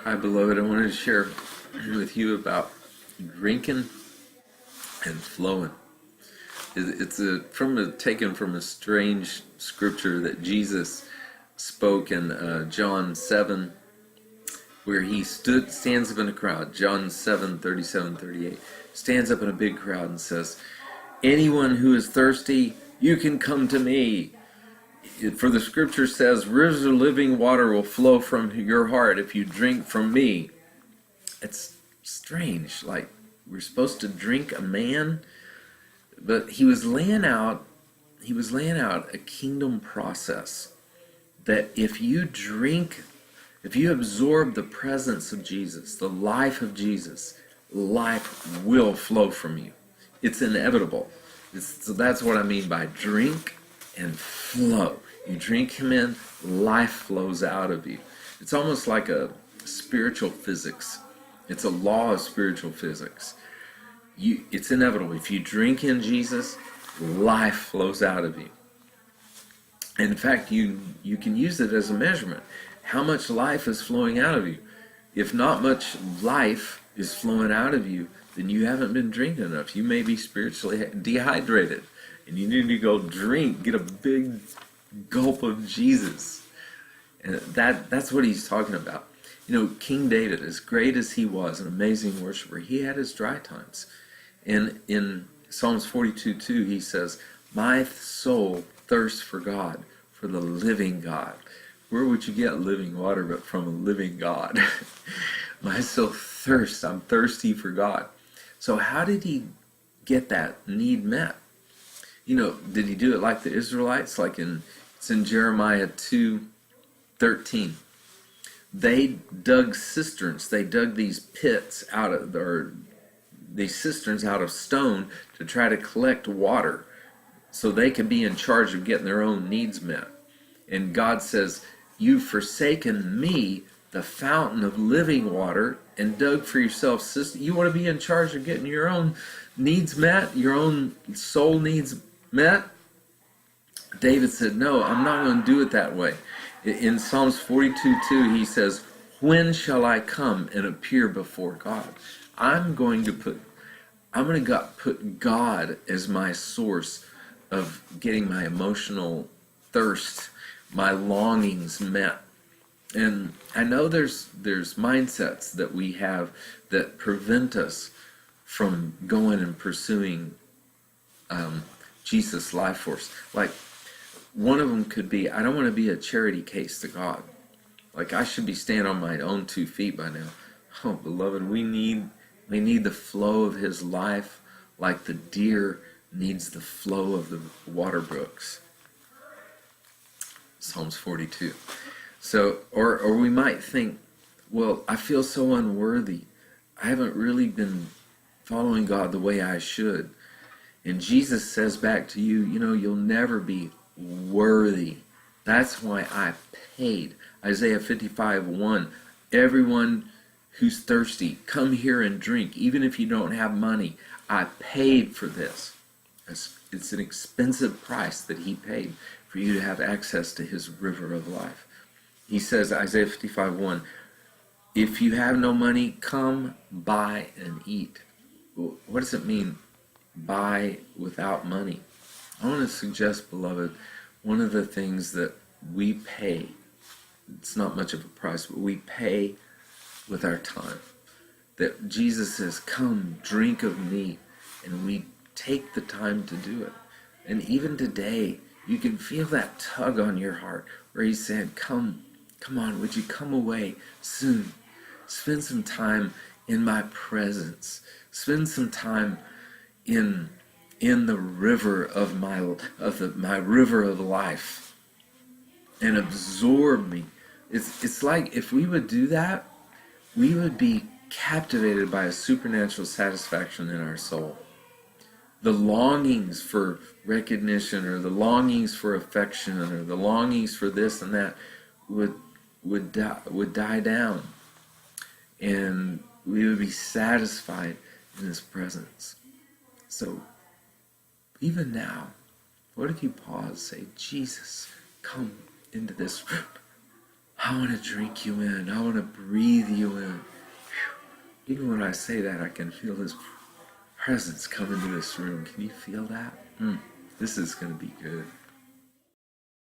Hi, beloved. I wanted to share with you about drinking and flowing. It's taken from a strange scripture that Jesus spoke in John 7, where he stands up in a crowd. John 7:37-38, stands up in a big crowd and says, "Anyone who is thirsty, you can come to me. For the scripture says, rivers of living water will flow from your heart if you drink from me." It's strange. Like, we're supposed to drink a man, but he was laying out a kingdom process that if you absorb the presence of Jesus, the life of Jesus, life will flow from you. It's inevitable. So that's what I mean by drink and flow. You drink him in, life flows out of you. It's almost like a spiritual physics. It's a law of spiritual physics. It's inevitable. If you drink in Jesus, life flows out of you. And in fact, you can use it as a measurement. How much life is flowing out of you? If not much life is flowing out of you, then you haven't been drinking enough. You may be spiritually dehydrated, and you need to go get a big gulp of Jesus. And that's what he's talking about. You know, King David, as great as he was, an amazing worshiper, he had his dry times. And in Psalms 42:2, he says, "My soul thirsts for God, for the living God." Where would you get living water but from a living God? My soul thirsts. I'm thirsty for God. So how did he get that need met? You know, did he do it like the Israelites? It's in Jeremiah 2:13. They dug cisterns. They dug these cisterns out of stone to try to collect water so they could be in charge of getting their own needs met. And God says, "You've forsaken me, the fountain of living water, and dug for yourself cisterns." You want to be in charge of getting your own needs met, your own soul needs met? David said, "No, I'm not going to do it that way." In Psalms 42:2, he says, "When shall I come and appear before God?" I'm going to put God as my source of getting my emotional thirst, my longings met. And I know there's mindsets that we have that prevent us from going and pursuing Jesus' life force. Like, one of them could be, I don't want to be a charity case to God. Like, I should be standing on my own 2 feet by now. Oh, beloved, we need the flow of his life like the deer needs the flow of the water brooks. Psalms 42. So, or we might think, well, I feel so unworthy. I haven't really been following God the way I should. And Jesus says back to you, you'll never be worthy. That's why I paid. Isaiah 55:1. Everyone who's thirsty, come here and drink. Even if you don't have money, I paid for this. It's an expensive price that he paid for you to have access to his river of life. He says, Isaiah 55:1, "If you have no money, come buy and eat." Well, what does it mean, buy without money? I want to suggest, beloved, one of the things that we pay, it's not much of a price, but we pay with our time. That Jesus says, "Come, drink of me," and we take the time to do it. And even today, you can feel that tug on your heart where he's saying, come on, would you come away soon? Spend some time in my presence. Spend some time in the river of my river of life, and absorb me. It's like, if we would do that, we would be captivated by a supernatural satisfaction in our soul. The longings for recognition, or the longings for affection, or the longings for this and that would die down, and we would be satisfied in his presence. So even now, what if you pause, say, "Jesus, come into this room. I want to drink you in. I want to breathe you in. Even when I say that, I can feel His presence come into this room. Can you feel that? This is going to be good.